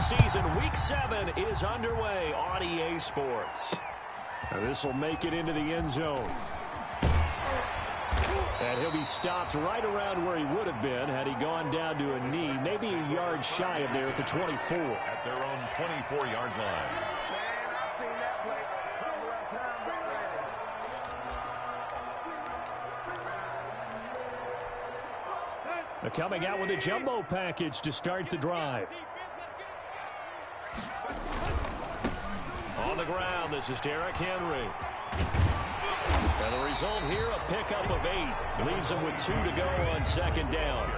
season. Week 7 is underway on EA Sports. Now this will make it into the end zone. And he'll be stopped right around where he would have been had he gone down to a knee, maybe a yard shy of there at the 24. At their own 24-yard line. They're coming out with a jumbo package to start the drive. On the ground, this is Derrick Henry. And the result here, a pickup of 8. Leaves him with 2 to go on second down.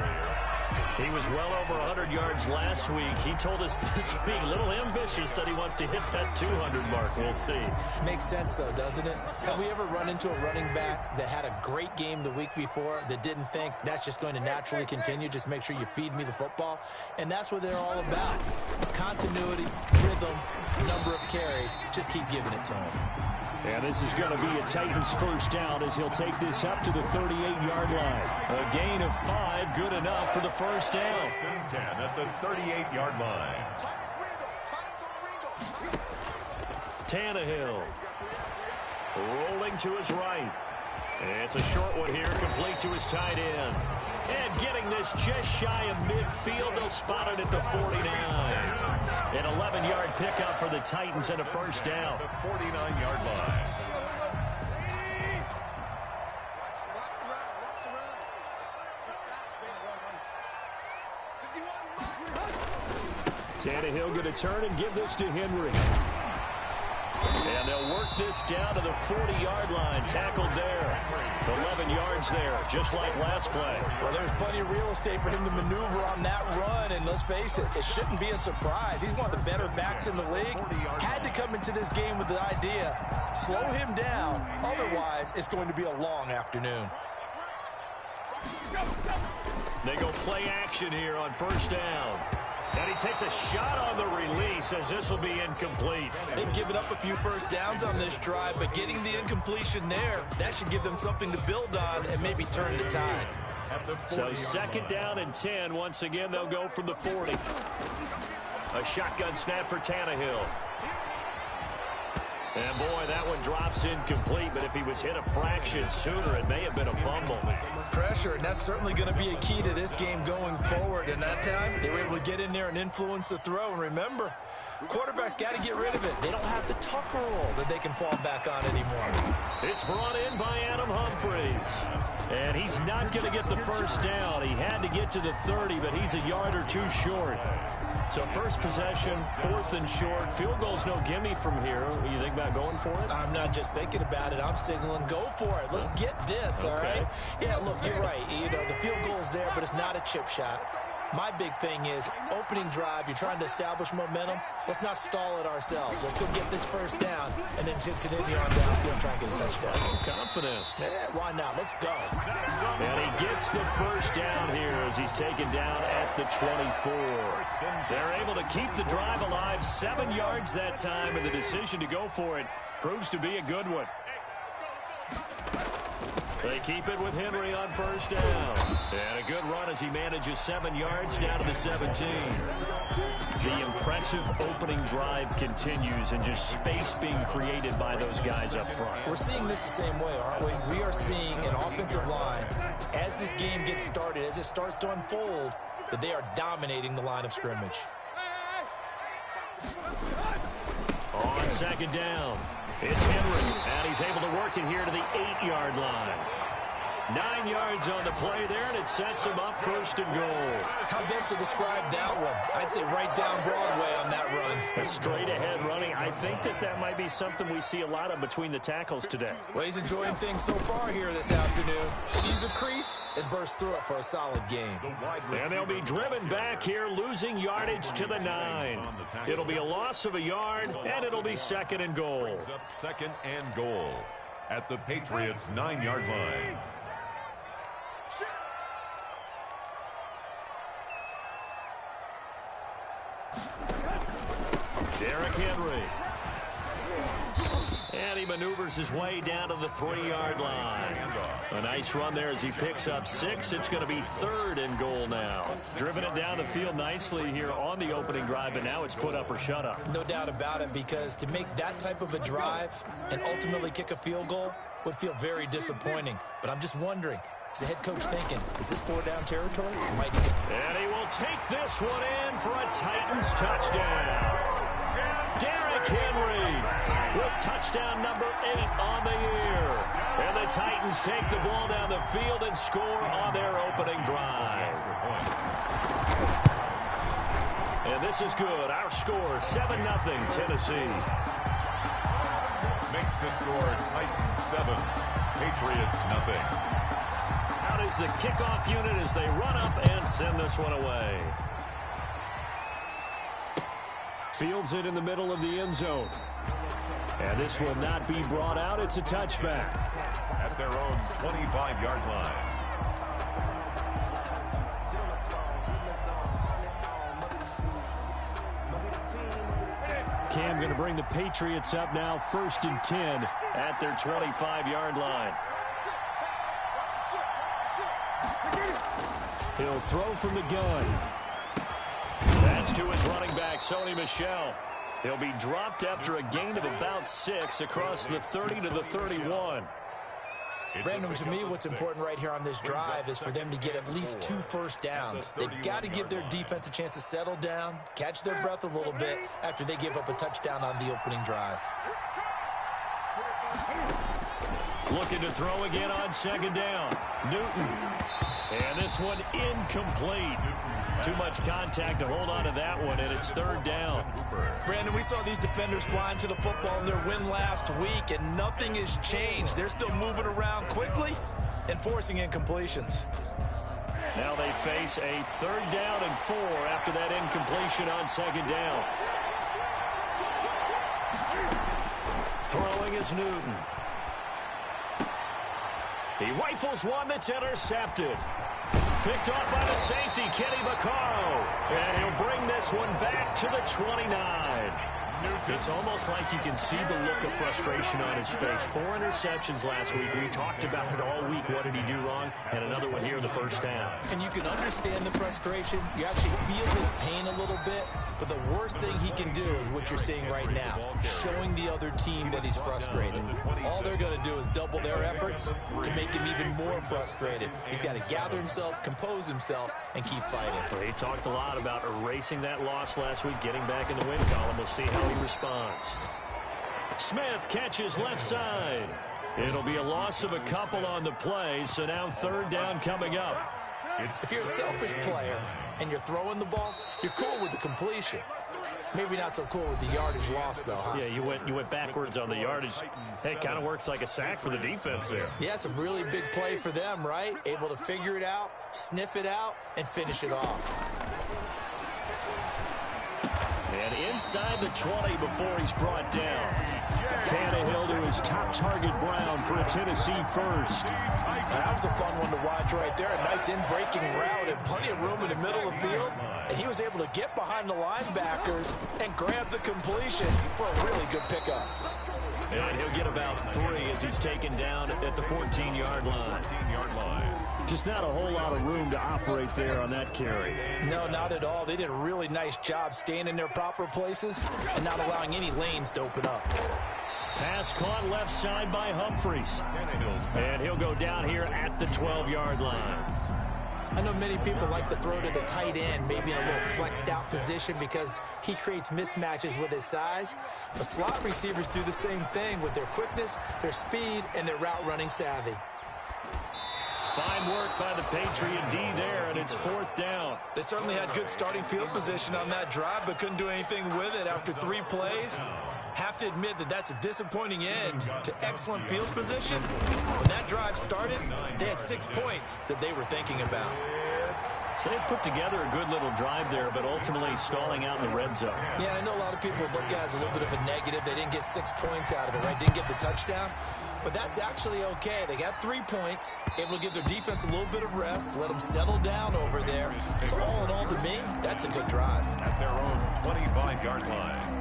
He was well over 100 yards last week. He told us this week, a little ambitious, said he wants to hit that 200 mark. We'll see. Makes sense, though, doesn't it? Have we ever run into a running back that had a great game the week before that didn't think that's just going to naturally continue? Just make sure you feed me the football. And that's what they're all about. Continuity, rhythm, number of carries. Just keep giving it to him. And this is going to be a Titans first down as he'll take this up to the 38-yard line. A gain of 5, good enough for the first down. 10 at the 38-yard line. Tannehill rolling to his right. It's a short one here, complete to his tight end. And getting this just shy of midfield, they'll spot it at the 49. An 11-yard pickup for the Titans and a first down. The 49-yard line. Tannehill going to turn and give this to Henry. And they'll work this down to the 40-yard line. Tackled there. 11 yards there, just like last play. Well, there's plenty of real estate for him to maneuver on that run. And let's face it, it shouldn't be a surprise. He's one of the better backs in the league. Had to come into this game with the idea, slow him down. Otherwise, it's going to be a long afternoon. They go play action here on first down. And he takes a shot on the release as this will be incomplete. They've given up a few first downs on this drive, but getting the incompletion there, that should give them something to build on and maybe turn the tide. So second down and 10. Once again, they'll go from the 40. A shotgun snap for Tannehill. And, boy, that one drops incomplete, but if he was hit a fraction sooner, it may have been a fumble. Pressure, and that's certainly going to be a key to this game going forward. And that time, they were able to get in there and influence the throw. And remember, quarterbacks got to get rid of it. They don't have the Tucker roll that they can fall back on anymore. It's brought in by Adam Humphries. And he's not going to get the first down. He had to get to the 30, but he's a yard or two short. So first possession, 4th and short. Field goal's no gimme from here. You think about going for it? I'm not just thinking about it. I'm signaling go for it. Let's get this, all right? Yeah, look, you're right. You know, the field goal's there, but it's not a chip shot. My big thing is opening drive. You're trying to establish momentum. Let's not stall it ourselves. Let's go get this first down and then continue on downfield and try and get a touchdown. Confidence. Yeah, why not? Let's go. And he gets the first down here as he's taken down at the 24. They're able to keep the drive alive. 7 yards that time, and the decision to go for it proves to be a good one. They keep it with Henry on first down. And a good run as he manages 7 yards down to the 17. The impressive opening drive continues and just space being created by those guys up front. We're seeing this the same way, aren't we? We are seeing an offensive line, as this game gets started, as it starts to unfold, that they are dominating the line of scrimmage. On second down, it's Henry, and he's able to work it here to the 8-yard line. 9 yards on the play there, and it sets him up first and goal. How best to describe that one? I'd say right down Broadway on that run. A straight-ahead running. I think that might be something we see a lot of between the tackles today. Well, he's enjoying things so far here this afternoon. Sees a crease and bursts through it for a solid game. And they'll be driven back here, losing yardage to the 9. It'll be a loss of a yard, and it'll be second and goal. Second and goal at the Patriots' 9-yard line. Derrick Henry. And he maneuvers his way down to the 3-yard line. A nice run there as he picks up 6. It's going to be 3rd and goal now. Driven it down the field nicely here on the opening drive, but now it's put up or shut up. No doubt about it, because to make that type of a drive and ultimately kick a field goal would feel very disappointing. But I'm just wondering, is the head coach thinking, is this 4-down territory? And he will take this one in for a Titans touchdown. Derrick Henry with touchdown number 8 on the year. And the Titans take the ball down the field and score on their opening drive. And this is good. Our score, 7-0 Tennessee. Makes the score Titans 7, Patriots 0. Out is the kickoff unit as they run up and send this one away. Fields it in the middle of the end zone. And this will not be brought out. It's a touchback. At their own 25-yard line. Cam going to bring the Patriots up now, 1st and 10 at their 25-yard line. He'll throw from the gun. That's to his running back, Sony Michel. He'll be dropped after a gain of about 6 across the 30 to the 31. Brandon, to me, what's important right here on this drive is for them to get at least 2 first downs. They've got to give their defense a chance to settle down, catch their breath a little bit after they give up a touchdown on the opening drive. Looking to throw again on 2nd down. Newton. And this one incomplete. Too much contact to hold on to that one, and it's 3rd down. Brandon, we saw these defenders flying to the football in their win last week, and nothing has changed. They're still moving around quickly and forcing incompletions. Now they face a 3rd down and 4 after that incompletion on 2nd down. Throwing is Newton. He rifles one that's intercepted. Picked off by the safety, Kenny Vaccaro. And he'll bring this one back to the 29. It's almost like you can see the look of frustration on his face. 4 interceptions last week. We talked about it all week. What did he do wrong? And another one here in the first half. And you can understand the frustration. You actually feel his pain a little bit. But the worst thing he can do is what you're seeing right now, showing the other team that he's frustrated. All they're going to do is double their efforts to make him even more frustrated. He's got to gather himself, compose himself, and keep fighting. Well, he talked a lot about erasing that loss last week, getting back in the win column. We'll see how he responds. Smith catches left side. It'll be a loss of a couple on the play, so now 3rd down coming up. If you're a selfish player and you're throwing the ball, you're cool with the completion. Maybe not so cool with the yardage loss, though, huh? Yeah, you went backwards on the yardage. Hey, it kind of works like a sack for the defense there. Yeah, it's a really big play for them, right? Able to figure it out, sniff it out, and finish it off. And inside the 20 before he's brought down. Tannehill to his top target, Brown, for a Tennessee first. That was a fun one to watch right there. A nice in-breaking route and plenty of room in the middle of the field. And he was able to get behind the linebackers and grab the completion for a really good pickup. And he'll get about 3 as he's taken down at the 14-yard line. Just not a whole lot of room to operate there on that carry. No, not at all. They did a really nice job staying in their proper places and not allowing any lanes to open up. Pass caught left side by Humphries. And he'll go down here at the 12-yard line. I know many people like to throw to the tight end, maybe in a little flexed out position because he creates mismatches with his size. But slot receivers do the same thing with their quickness, their speed, and their route running savvy. Fine work by the Patriot D there, and it's 4th down. They certainly had good starting field position on that drive, but couldn't do anything with it after 3 plays. Have to admit that that's a disappointing end to excellent field position. When that drive started, they had 6 points that they were thinking about. So they put together a good little drive there, but ultimately stalling out in the red zone. Yeah, I know a lot of people look at it as a little bit of a negative. They didn't get 6 points out of it, right? Didn't get the touchdown. But that's actually okay. They got 3 points, able to give their defense a little bit of rest, let them settle down over there. So all in all, to me, that's a good drive. At their own 25-yard line.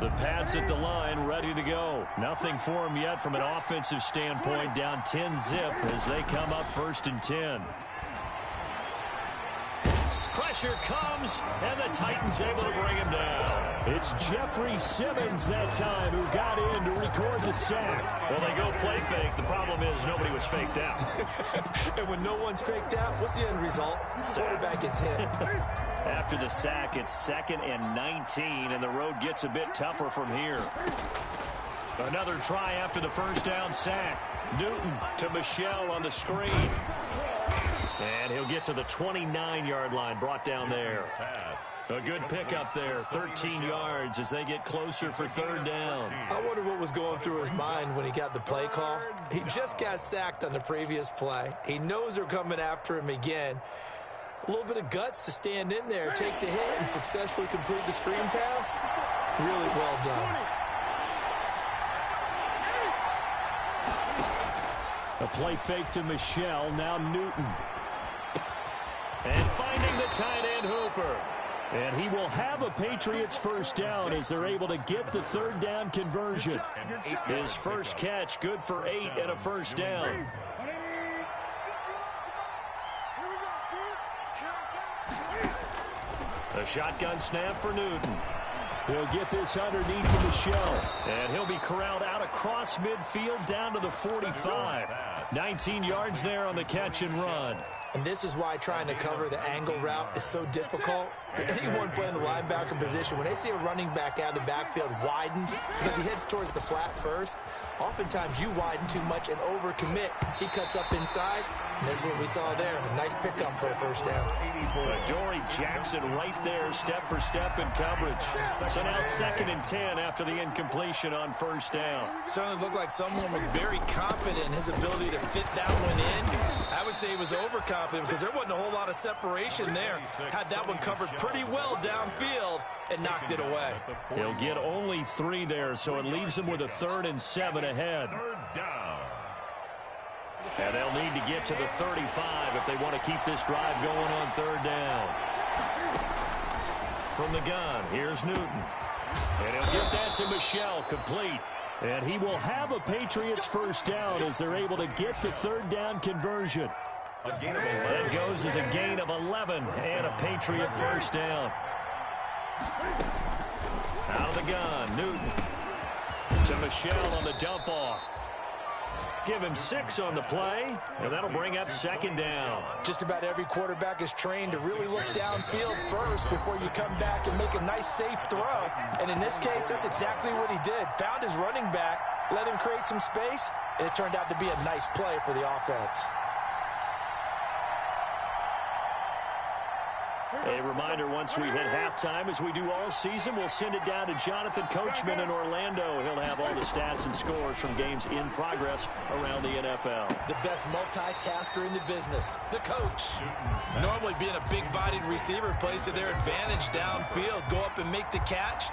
The pads at the line ready to go. Nothing for him yet from an offensive standpoint. Down 10-zip as they come up 1st and 10. Pressure comes, and the Titans able to bring him down. It's Jeffrey Simmons that time who got in to record the sack. Well, they go play fake. The problem is nobody was faked out. And when no one's faked out, what's the end result? Quarterback gets hit. After the sack, it's 2nd and 19, and the road gets a bit tougher from here. Another try after the first down sack. Newton to Michelle on the screen. And he'll get to the 29-yard line, brought down there. A good pickup there, 13 yards as they get closer for 3rd down. I wonder what was going through his mind when he got the play call. He just got sacked on the previous play. He knows they're coming after him again. A little bit of guts to stand in there, take the hit, and successfully complete the screen pass. Really well done. A play fake to Michelle, now Newton. And finding the tight end Hooper. And he will have a Patriots first down as they're able to get the 3rd down conversion. His first catch, good for 8 and a first down. A shotgun snap for Newton. He'll get this underneath to Michelle. And he'll be corralled out across midfield down to the 45. 19 yards there on the catch and run. And this is why trying to cover the angle route is so difficult. Anyone playing the linebacker position, when they see a running back out of the backfield widen because he heads towards the flat first, oftentimes you widen too much and overcommit. He cuts up inside, and that's what we saw there. A nice pickup for a first down. Dory Jackson right there, step for step in coverage. So now 2nd and 10 after the incompletion on first down. Certainly looked like someone was very confident in his ability to fit that one in. I would say he was overconfident because there wasn't a whole lot of separation there. Had that one covered pretty well downfield and knocked it away. He'll get only 3 there, so it leaves him with a 3rd and 7 ahead. 3rd down. And they'll need to get to the 35 if they want to keep this drive going on 3rd down. From the gun, here's Newton. And he'll get that to Michelle, complete. And he will have a Patriots first down as they're able to get the 3rd down conversion. That goes as a gain of 11 and a Patriot first down. Out of the gun, Newton to Michelle on the dump off. Give him 6 on the play, and that'll bring up 2nd down. Just about every quarterback is trained to really look downfield first before you come back and make a nice, safe throw. And in this case, that's exactly what he did. Found his running back, let him create some space, and it turned out to be a nice play for the offense. A reminder, once we hit halftime, as we do all season, we'll send it down to Jonathan Coachman in Orlando. He'll have all the stats and scores from games in progress around the NFL. The best multitasker in the business, the coach. Normally being a big-bodied receiver plays to their advantage downfield. Go up and make the catch,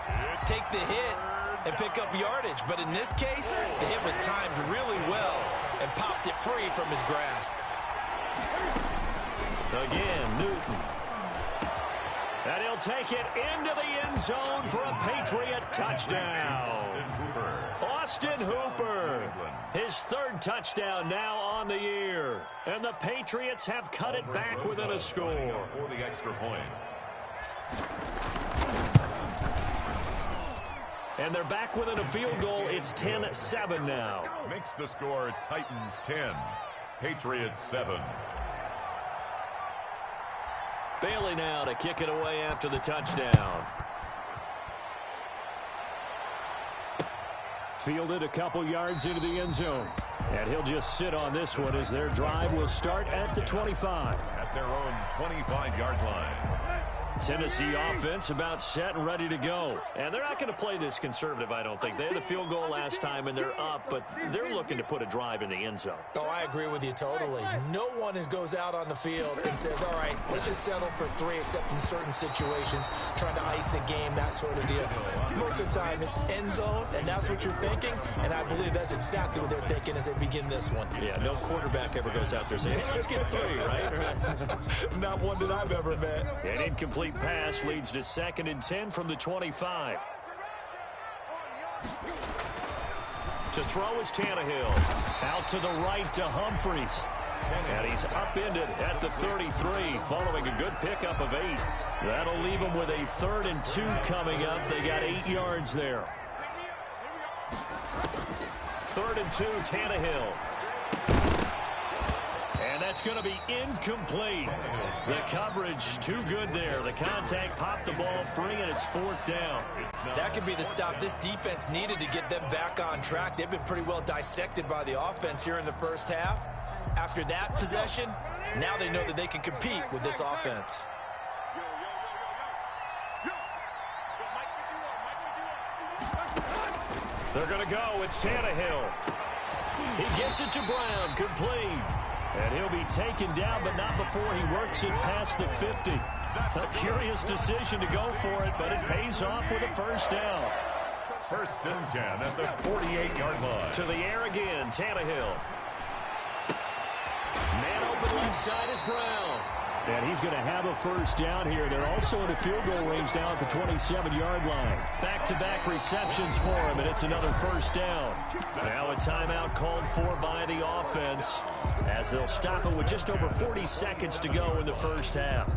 take the hit, and pick up yardage. But in this case, the hit was timed really well and popped it free from his grasp. Again, Newton. And he'll take it into the end zone for a Patriot touchdown. Austin Hooper, his 3rd touchdown now on the year. And the Patriots have cut it back within a score. For the extra point. And they're back within a field goal. It's 10-7 now. Makes the score Titans 10, Patriots 7. Bailey now to kick it away after the touchdown. Fielded a couple yards into the end zone. And he'll just sit on this one as their drive will start at the 25. At their own 25-yard line. Tennessee offense about set and ready to go. And they're not going to play this conservative, I don't think. They had a field goal last time, and they're up, but they're looking to put a drive in the end zone. Oh, I agree with you totally. No one goes out on the field and says, all right, let's just settle for 3, except in certain situations, trying to ice a game, that sort of deal. Most of the time, it's end zone, and that's what you're thinking, and I believe that's exactly what they're thinking as they begin this one. Yeah, no quarterback ever goes out there saying, hey, let's get 3, right? Not one that I've ever met. And incomplete incomplete pass leads to 2nd and 10 from the 25. To throw is Tannehill. Out to the right to Humphries. And he's upended at the 33 following a good pickup of 8. That'll leave him with a 3rd and 2 coming up. They got 8 yards there. 3rd and 2, Tannehill. And that's going to be incomplete. The coverage too good there. The contact popped the ball free, and it's 4th down. That could be the stop this defense needed to get them back on track. They've been pretty well dissected by the offense here in the first half. After that possession, now they know that they can compete with this offense. They're going to go. It's Tannehill. He gets it to Brown, complete. And he'll be taken down, but not before he works it past the 50. A curious decision to go for it, but it pays off with a 1st down. 1st and 10 at the 48-yard line. To the air again, Tannehill. Man open left side is Brown. And he's going to have a 1st down here. They're also in the field goal range now at the 27-yard line. Back-to-back receptions for him, and it's another 1st down. Now a timeout called for by the offense as they'll stop it with just over 40 seconds to go in the first half.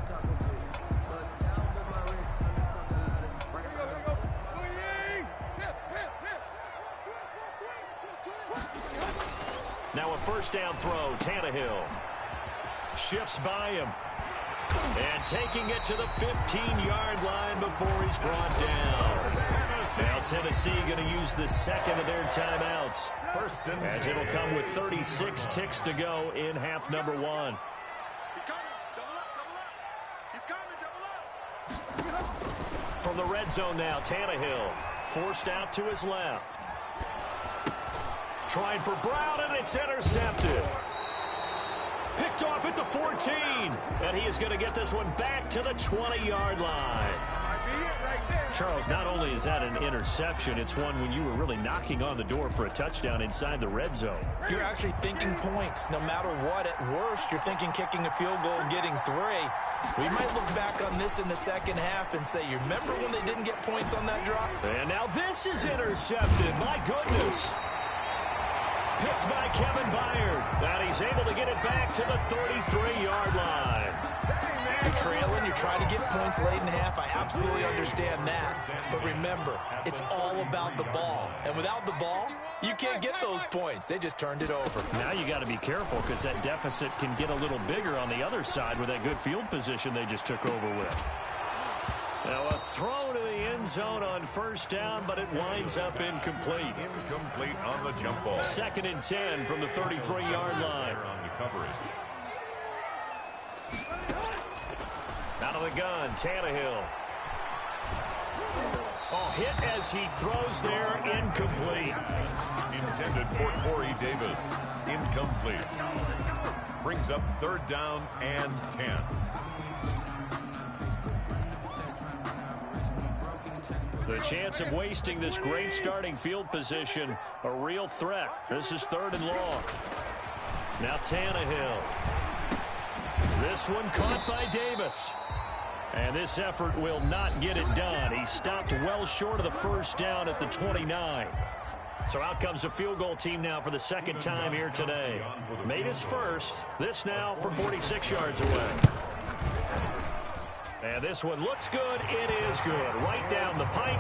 Now a 1st down throw, Tannehill. Shifts by him. And taking it to the 15-yard line before he's brought down. Now Tennessee going to use the 2nd of their timeouts, as it'll come with 36 ticks to go in half number 1. From the red zone now, Tannehill forced out to his left. Trying for Brown, and it's intercepted. Picked off at the 14, and he is going to get this one back to the 20-yard line. Charles, not only is that an interception, it's one when you were really knocking on the door for a touchdown inside the red zone. You're actually thinking points. No matter what, at worst, you're thinking kicking a field goal and getting 3. We might look back on this in the second half and say, you remember when they didn't get points on that drop? And now this is intercepted. My goodness. Picked by Kevin Byard. And he's able to get it back to the 33-yard line. You're trailing, you're trying to get points late in half. I absolutely understand that. But remember, it's all about the ball. And without the ball, you can't get those points. They just turned it over. Now you got to be careful because that deficit can get a little bigger on the other side with that good field position they just took over with. Now a throw to the end zone on 1st down, but it winds up incomplete. Incomplete on the jump ball. 2nd and 10 from the 33-yard line. On the coverage. Out of the gun, Tannehill. Oh, hit as he throws there, incomplete. Intended for Corey Davis. Incomplete. Brings up 3rd down and 10. The chance of wasting this great starting field position, a real threat. This is 3rd and long. Now Tannehill. This one caught by Davis. And this effort will not get it done. He stopped well short of the 1st down at the 29. So out comes the field goal team now for the 2nd time here today. Made his first. This now from 46 yards away. And this one looks good. It is good. Right down the pipe.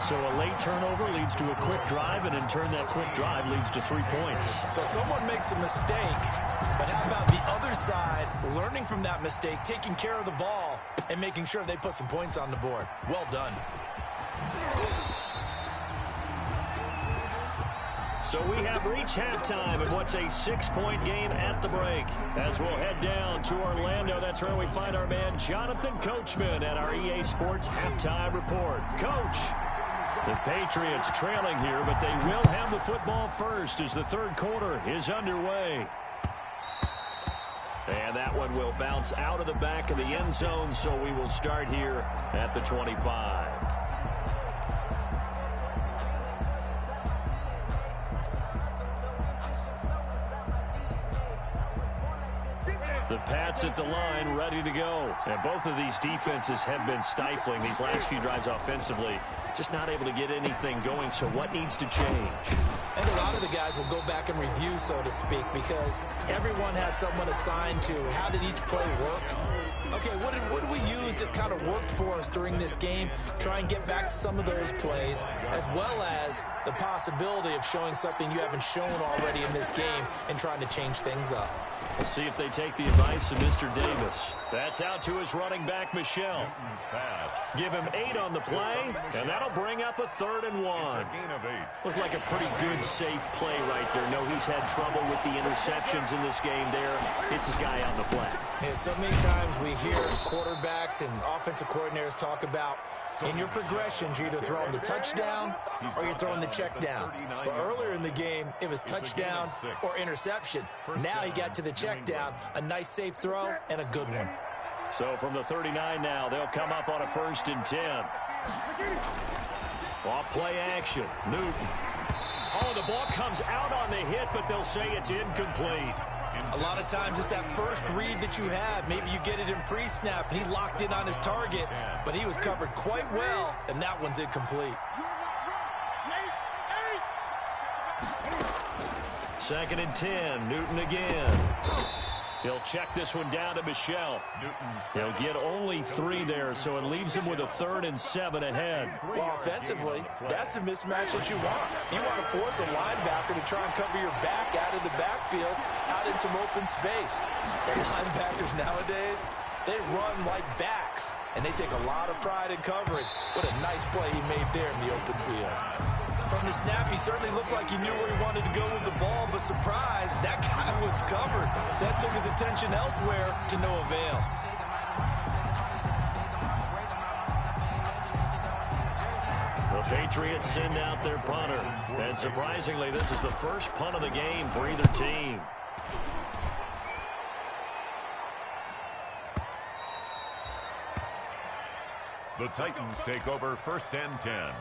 So a late turnover leads to a quick drive, and in turn that quick drive leads to 3 points. So someone makes a mistake, but how about the other side learning from that mistake, taking care of the ball, and making sure they put some points on the board? Well done. So we have reached halftime in what's a 6-point game at the break. As we'll head down to Orlando, that's where we find our man Jonathan Coachman at our EA Sports Halftime Report. Coach, the Patriots trailing here, but they will have the football first as the 3rd quarter is underway. And that one will bounce out of the back of the end zone, so we will start here at the 25. The pass sets at the line, ready to go. And both of these defenses have been stifling these last few drives offensively. Just not able to get anything going, so what needs to change? And a lot of the guys will go back and review, so to speak, because everyone has someone assigned to how did each play work. Okay, what did we use that kind of worked for us during this game? Try and get back to some of those plays, as well as the possibility of showing something you haven't shown already in this game and trying to change things up. We'll see if they take the advice of Mr. Davis. That's out to his running back, Michel. Give him 8 on the play, and that'll bring up a 3rd and 1. Looked like a pretty good, safe play right there. No, he's had trouble with the interceptions in this game there. Hits his guy out in the flat. Yeah, so many times we hear quarterbacks and offensive coordinators talk about in your progressions, you're either throwing the touchdown or you're throwing the check down. But earlier in the game, it was touchdown or interception. Now he got to the check down, a nice safe throw, and a good one. So from the 39 now, they'll come up on a 1st and 10. Off play action. Newton. Oh, the ball comes out on the hit, but they'll say it's incomplete. A lot of times it's that first read that you have. Maybe you get it in pre-snap, and he locked in on his target, but he was covered quite well, and that one's incomplete. 2nd and 10. Newton again. He'll check this one down to Michel. He'll get only 3 there, so it leaves him with a 3rd and 7 ahead. Well, offensively, that's the mismatch that you want. You want to force a linebacker to try and cover your back out of the backfield, out in some open space. The linebackers nowadays, they run like backs, and they take a lot of pride in covering. What a nice play he made there in the open field. From the snap, he certainly looked like he knew where he wanted to go with the ball, but surprise, that guy was covered. So that took his attention elsewhere to no avail. The Patriots send out their punter. And surprisingly, this is the first punt of the game for either team. The Titans take over 1st and 10.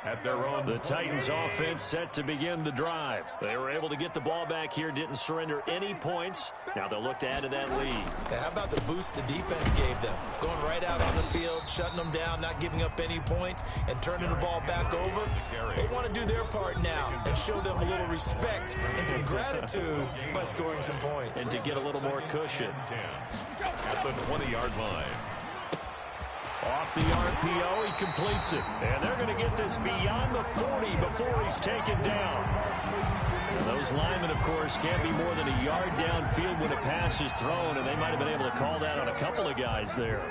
At their own. The Titans offense set to begin the drive. They were able to get the ball back here, didn't surrender any points. Now they'll look to add to that lead. Yeah, how about the boost the defense gave them? Going right out on the field, shutting them down, not giving up any points, and turning the ball back over. They want to do their part now and show them a little respect and some gratitude by scoring some points. And to get a little more cushion. At the 20-yard line. Off the RPO, he completes it. And they're going to get this beyond the 40 before he's taken down. And those linemen, of course, can't be more than a yard downfield when a pass is thrown, and they might have been able to call that on a couple of guys there.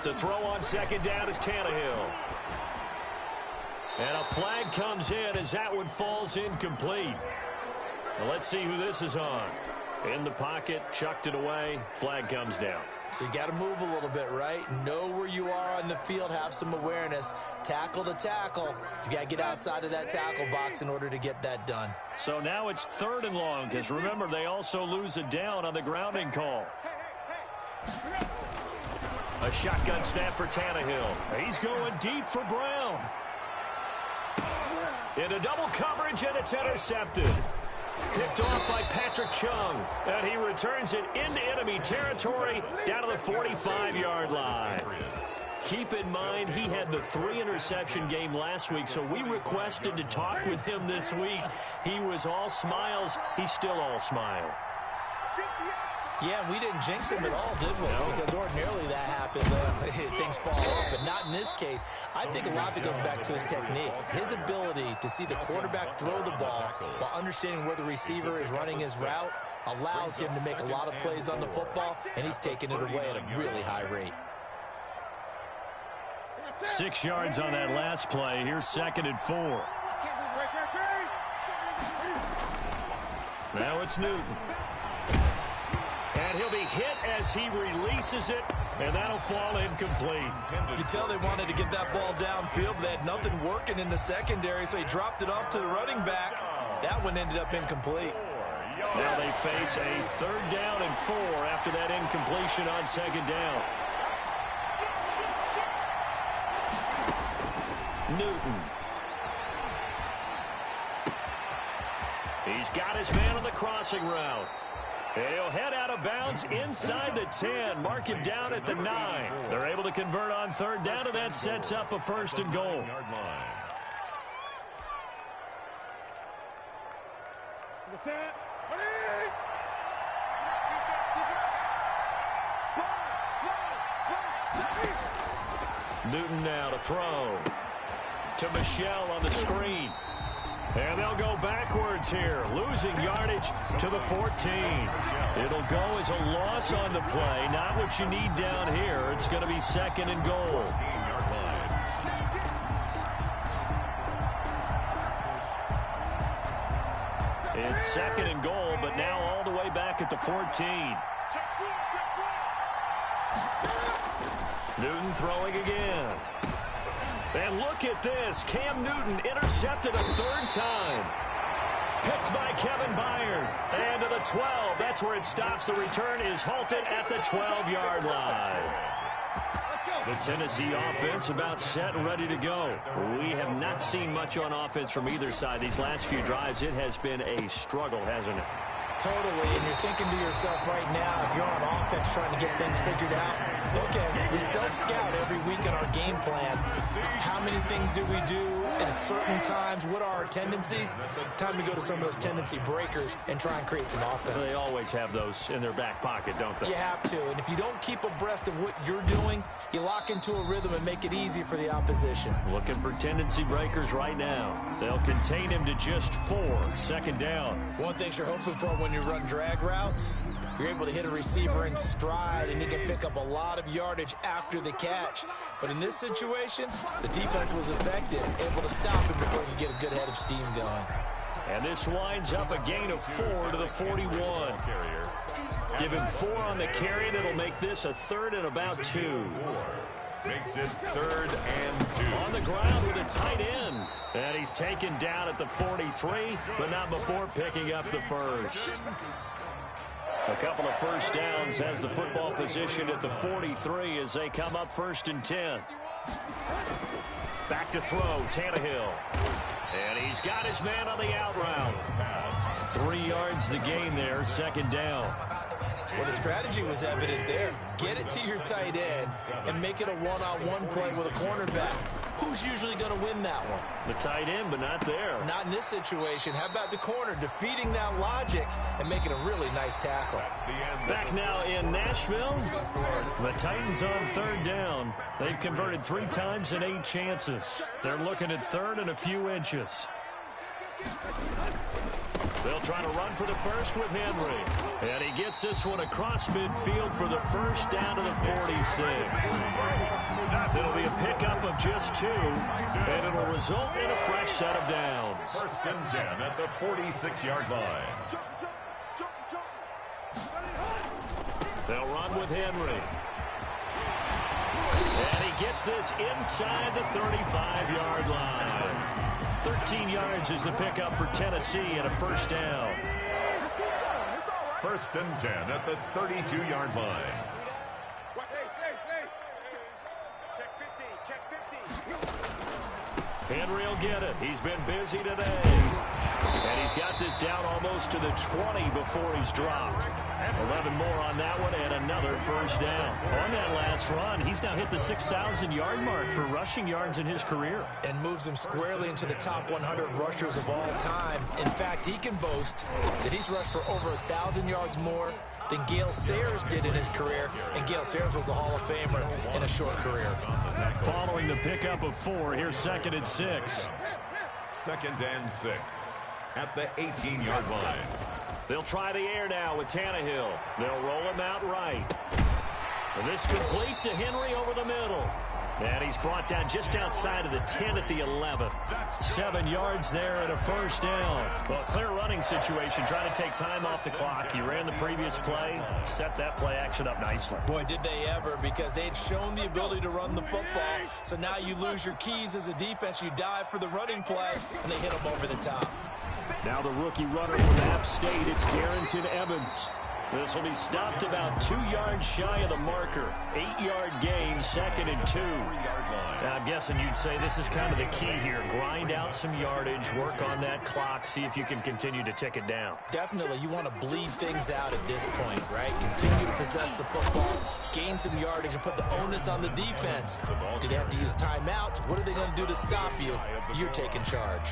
To throw on 2nd down is Tannehill. And a flag comes in as that one falls incomplete. Well, let's see who this is on. In the pocket, chucked it away, flag comes down. So you got to move a little bit, right? Know where you are on the field, have some awareness. Tackle to tackle. You got to get outside of that tackle box in order to get that done. So now it's 3rd and long, because remember, they also lose a down on the grounding call. A shotgun snap for Tannehill. He's going deep for Brown. Into double coverage, and it's intercepted. Picked off by Patrick Chung, and he returns it into enemy territory down to the 45-yard line. Keep in mind, he had the 3-interception game last week, so we requested to talk with him this week. He was all smiles. He's still all smile. Yeah, we didn't jinx him at all, did we? No. Because ordinarily that happens. Things fall off, but not in this case. I think a lot of it goes back to his technique. His ability to see the quarterback throw the ball while understanding where the receiver is running his route allows him to make a lot of plays on the football, and he's taking it away at a really high rate. 6 yards on that last play. Here's 2nd and 4. Now it's Newton. And he'll be hit as he releases it, and that'll fall incomplete. You can tell they wanted to get that ball downfield, but they had nothing working in the secondary, so he dropped it off to the running back. That one ended up incomplete. Now they face a 3rd down and 4 after that incompletion on 2nd down. Newton. He's got his man on the crossing route. And he'll head out of bounds inside the 10. Mark him down at the 9. They're able to convert on third down, and that sets up a 1st and goal. Newton now to throw. To Michelle on the screen. And they'll go backwards here, losing yardage to the 14. It'll go as a loss on the play, not what you need down here. It's going to be 2nd and goal. It's 2nd and goal, but now all the way back at the 14. Newton throwing again. And look at this. Cam Newton intercepted a 3rd time. Picked by Kevin Byard. And to the 12. That's where it stops. The return is halted at the 12-yard line. The Tennessee offense about set and ready to go. We have not seen much on offense from either side. These last few drives, it has been a struggle, hasn't it? Totally, and you're thinking to yourself right now, if you're on offense trying to get things figured out, okay, we self-scout every week in our game plan. How many things do we do at certain times? What are our tendencies? Time to go to some of those tendency breakers and try and create some offense. They always have those in their back pocket, don't they? You have to, and if you don't keep abreast of what you're doing, you lock into a rhythm and make it easy for the opposition. Looking for tendency breakers right now. They'll contain him to just 4, 2nd down. One thing you're hoping for when you run drag routes, you're able to hit a receiver in stride, and he can pick up a lot of yardage after the catch. But in this situation, the defense was effective, able to stop him before he could get a good head of steam going. And this winds up a gain of 4 to the 41. Give him 4 on the carry. That'll make this a 3rd and about 2. Makes it 3rd and 2. On the ground with a tight end. And he's taken down at the 43, but not before picking up the 1st. A couple of 1st downs has the football position at the 43 as they come up 1st and 10. Back to throw, Tannehill. And he's got his man on the out route. 3 yards the gain there, 2nd down. Well, the strategy was evident there. Get it to your tight end and make it a one-on-one play with a cornerback. Who's usually going to win that one? The tight end, but not there. Not in this situation. How about the corner defeating that logic and making a really nice tackle? Back now in Nashville. The Titans on 3rd down. They've converted 3 times in 8 chances. They're looking at 3rd and a few inches. They'll try to run for the 1st with Henry. And he gets this one across midfield for the 1st down to the 46. It'll be a pickup of just 2, and it'll result in a fresh set of downs. 1st and 10 at the 46-yard line. They'll run with Henry. And he gets this inside the 35-yard line. 13 yards is the pickup for Tennessee and a 1st down. 1st and 10 at the 32-yard line. Henry will get it. He's been busy today. And he's got this down almost to the 20 before he's dropped. 11 more on that one and another 1st down. On that last run, he's now hit the 6,000-yard mark for rushing yards in his career. And moves him squarely into the top 100 rushers of all time. In fact, he can boast that he's rushed for over 1,000 yards more than Gale Sayers did in his career. And Gale Sayers was a Hall of Famer in a short career. Following the pickup of 4, here's 2nd and 6. 2nd and 6 at the 18-yard line. They'll try the air now with Tannehill. They'll roll him out right. And this complete to Henry over the middle. And he's brought down just outside of the 10 at the 11. 7 yards there and a 1st down. Well, clear running situation, trying to take time off the clock. He ran the previous play, set that play action up nicely. Boy, did they ever, because they'd shown the ability to run the football. So now you lose your keys as a defense. You dive for the running play, and they hit him over the top. Now the rookie runner from App State, it's Darrington Evans. This will be stopped about 2 yards shy of the marker. 8-yard gain, 2nd and 2. Now, I'm guessing you'd say this is kind of the key here. Grind out some yardage, work on that clock, see if you can continue to tick it down. Definitely, you want to bleed things out at this point, right? Continue to possess the football, gain some yardage, and put the onus on the defense. Do they have to use timeouts? What are they going to do to stop you? You're taking charge.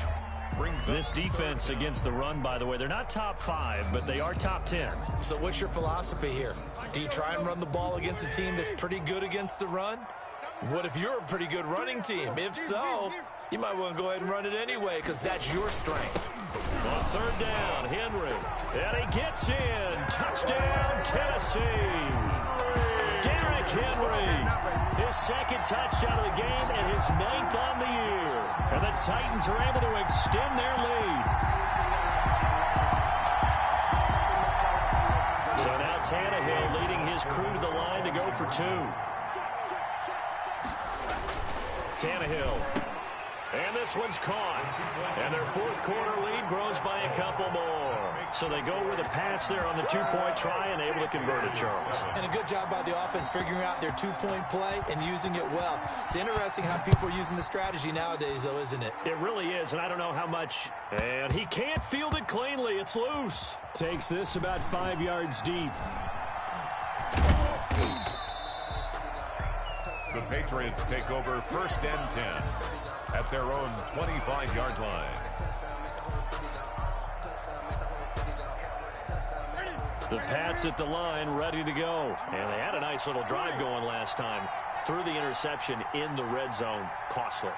This defense against the run, by the way, they're not top 5, but they are top 10. So what's your philosophy here? Do you try and run the ball against a team that's pretty good against the run? What if you're a pretty good running team? If so, you might want to go ahead and run it anyway because that's your strength. On 3rd down, Henry. And he gets in. Touchdown, Tennessee. Derrick Henry. His 2nd touchdown of the game and his 9th on the year. And the Titans are able to extend their lead. So now Tannehill leading his crew to the line to go for 2. Tannehill. And this one's caught. And their 4th quarter lead grows by a couple more. So they go with a pass there on the 2-point try and able to convert it, Charles. And a good job by the offense figuring out their 2-point play and using it well. It's interesting how people are using the strategy nowadays, though, isn't it? It really is, and I don't know how much. And he can't field it cleanly. It's loose. Takes this about 5 yards deep. The Patriots take over 1st and 10 at their own 25-yard line. The Pats at the line, ready to go. And they had a nice little drive going last time. Threw the interception in the red zone. Costly.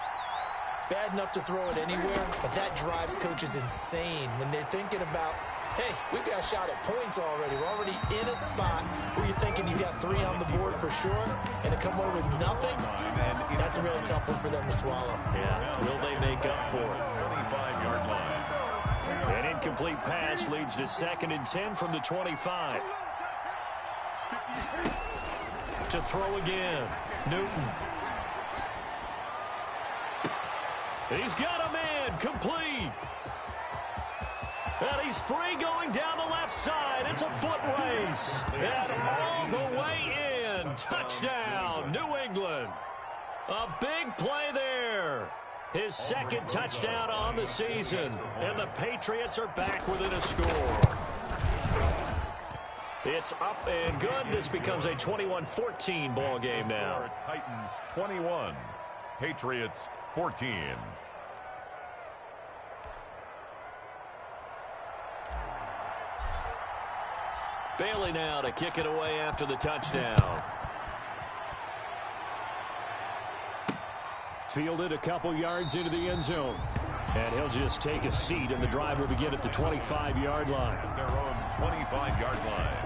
Bad enough to throw it anywhere, but that drives coaches insane when they're thinking about, hey, we've got a shot at points already. We're already in a spot where you're thinking you got 3 on the board for sure, and to come away with nothing, that's a really tough one for them to swallow. Yeah, will they make up for it? 25-yard line. An incomplete pass leads to 2nd and 10 from the 25. To throw again, Newton. He's got a man, complete. And he's free going down the left side. It's a foot race. And all the way in. Touchdown, New England. A big play there. His 2nd touchdown on the season. And the Patriots are back within a score. It's up and good. This becomes a 21-14 ball game now. Titans 21, Patriots 14. Bailey now to kick it away after the touchdown. Fielded a couple yards into the end zone. And he'll just take a seat, and the drive will begin at the 25-yard line. Their own 25-yard line.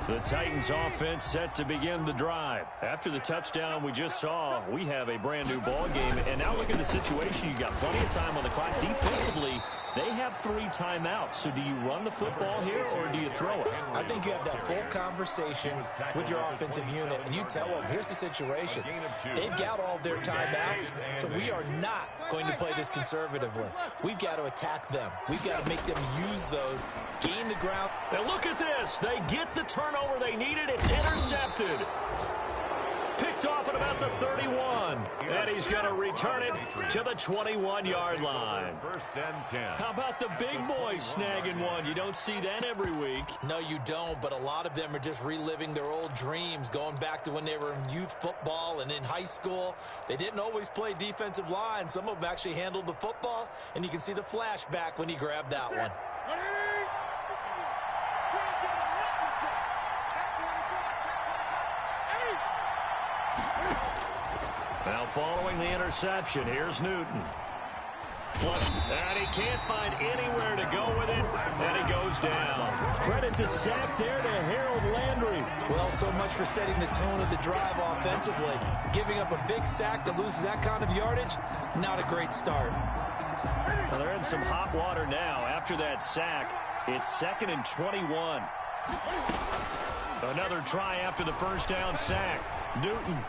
The Titans offense set to begin the drive. After the touchdown we just saw, we have a brand new ball game. And now look at the situation. You got plenty of time on the clock. Defensively, they have 3 timeouts. So do you run the football here or do you throw it? I think you have that full conversation with your offensive unit, and you tell them, here's the situation. They've got all their timeouts, so we are not going to play this conservatively. We've got to attack them. We've got to make them use those, gain the ground. And look at this. They get the turnover they needed. It's intercepted. Picked off at about the 31. And he's going to return it to the 21-yard line. 1st and 10. How about the big boys snagging one? You don't see that every week. No, you don't, but a lot of them are just reliving their old dreams, going back to when they were in youth football and in high school. They didn't always play defensive line. Some of them actually handled the football, and you can see the flashback when he grabbed that one. Now following the interception, here's Newton. Flush, and he can't find anywhere to go with it, and he goes down. Credit the sack there to Harold Landry. Well, so much for setting the tone of the drive offensively. Giving up a big sack that loses that kind of yardage, not a great start. Well, they're in some hot water now. After that sack, it's 2nd and 21. Another try after the first down sack. Newton.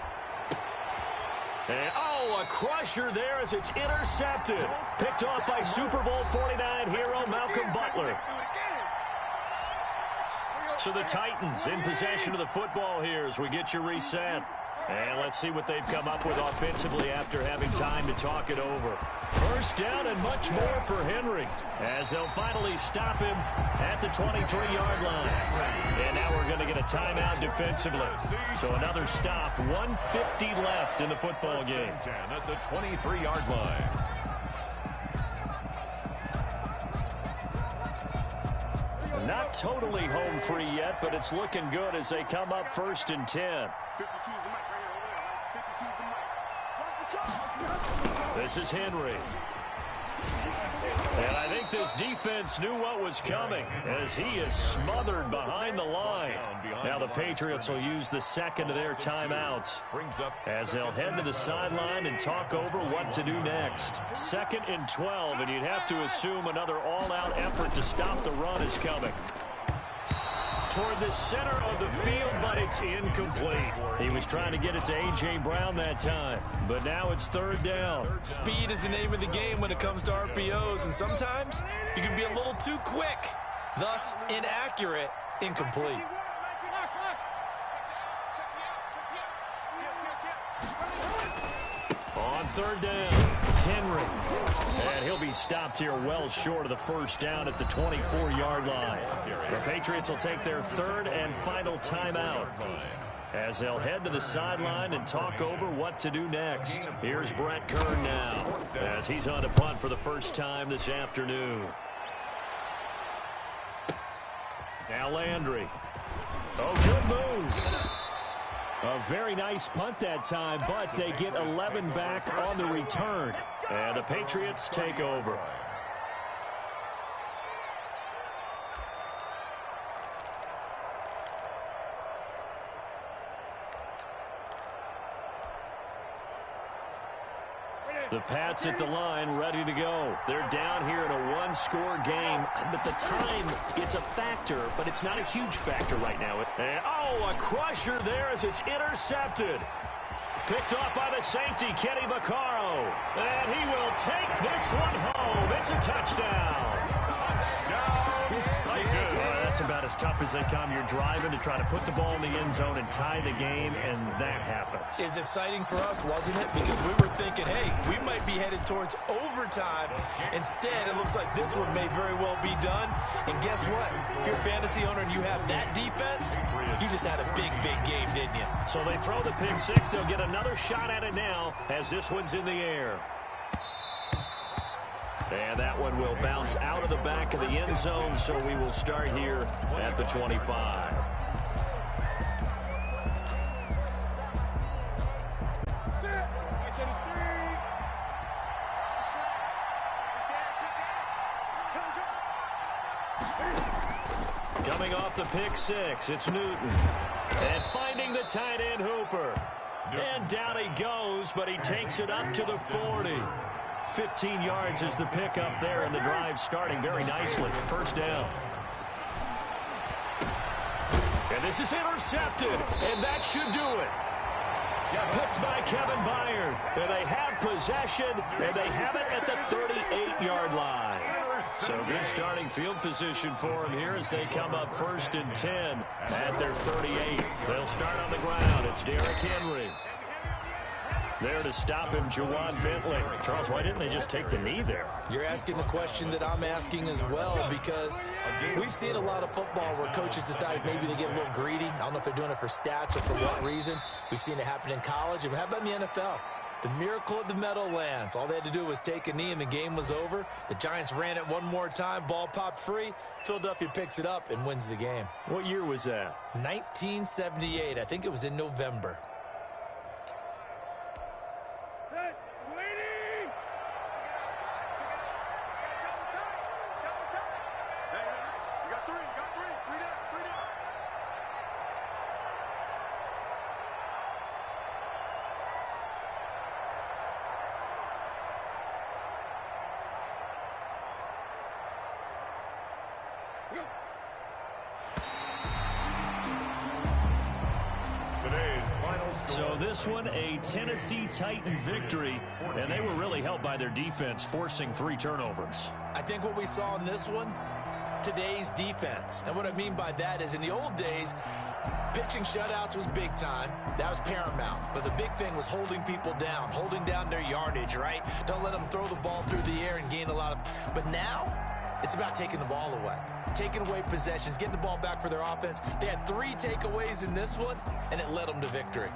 And, a crusher there as it's intercepted. Picked off by Super Bowl 49 hero Malcolm Butler. So the Titans in possession of the football here as we get you reset. And let's see what they've come up with offensively after having time to talk it over. First down and much more for Henry as they'll finally stop him at the 23-yard line. And now we're going to get a timeout defensively. So another stop, 1:50 left in the football game. At the 23-yard line. Not totally home free yet, but it's looking good as they come up 1st and 10. This is Henry. And I think this defense knew what was coming as he is smothered behind the line. Now the Patriots will use the second of their timeouts as they'll head to the sideline and talk over what to do next. 2nd and 12, and you'd have to assume another all-out effort to stop the run is coming. Toward the center of the field, but it's incomplete. He was trying to get it to A.J. Brown that time, but now it's 3rd down. Speed is the name of the game when it comes to RPOs, and sometimes you can be a little too quick, thus inaccurate, incomplete. On 3rd down, Henry. And he'll be stopped here well short of the 1st down at the 24-yard line. The Patriots will take their 3rd and final timeout as they'll head to the sideline and talk over what to do next. Here's Brett Kern now as he's on to punt for the first time this afternoon. Now Landry. Oh, good move. A very nice punt that time, but they get 11 back on the return. And the Patriots take over. The Pats at the line, ready to go. They're down here in a one-score game. At the time, it's a factor, but it's not a huge factor right now. And, oh, a crusher there as it's intercepted. Picked off by the safety, Kenny Vaccaro. And he will take this one home. It's a touchdown. That's about as tough as they come. You're driving to try to put the ball in the end zone and tie the game, and that happens. It's exciting for us, wasn't it? Because we were thinking, hey, we might be headed towards overtime. Instead, it looks like this one may very well be done. And guess what? If you're a fantasy owner and you have that defense, you just had a big, big game, didn't you? So they throw the pick six. They'll get another shot at it now as this one's in the air. And that one will bounce out of the back of the end zone, so we will start here at the 25. Coming off the pick six, it's Newton. And finding the tight end Hooper. And down he goes, but he takes it up to the 40. 15 yards is the pickup there, and the drive starting very nicely. First down. And this is intercepted, and that should do it. Picked by Kevin Byard. And they have possession, and they have it at the 38-yard line. So good starting field position for them here as they come up 1st and 10 at their 38. They'll start on the ground. It's Derrick Henry. There to stop him, Juwan Bentley. Charles, why didn't they just take the knee there? You're asking the question that I'm asking as well, because we've seen a lot of football where coaches decide maybe they get a little greedy. I don't know if they're doing it for stats or for what reason. We've seen it happen in college. And how about in the NFL? The miracle of the Meadowlands. All they had to do was take a knee and the game was over. The Giants ran it one more time. Ball popped free. Philadelphia picks it up and wins the game. What year was that? 1978. I think it was in November. So this one, a Tennessee Titan victory, and they were really helped by their defense, forcing 3 turnovers. I think what we saw in this one, today's defense. And what I mean by that is in the old days, pitching shutouts was big time. That was paramount. But the big thing was holding people down, holding down their yardage, right? Don't let them throw the ball through the air and gain a lot of... But now, it's about taking the ball away. Taking away possessions, getting the ball back for their offense. They had 3 takeaways in this one, and it led them to victory.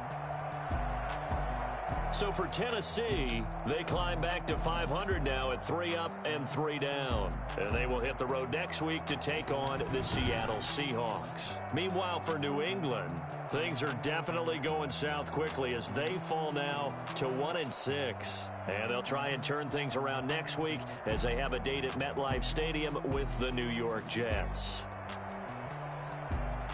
So for Tennessee, they climb back to 500 now at 3 up and 3 down. And they will hit the road next week to take on the Seattle Seahawks. Meanwhile, for New England, things are definitely going south quickly as they fall now to 1-6. And they'll try and turn things around next week as they have a date at MetLife Stadium with the New York Jets.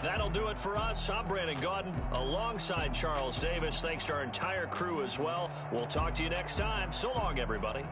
That'll do it for us. I'm Brandon Gaudin alongside Charles Davis. Thanks to our entire crew as well. We'll talk to you next time. So long, everybody.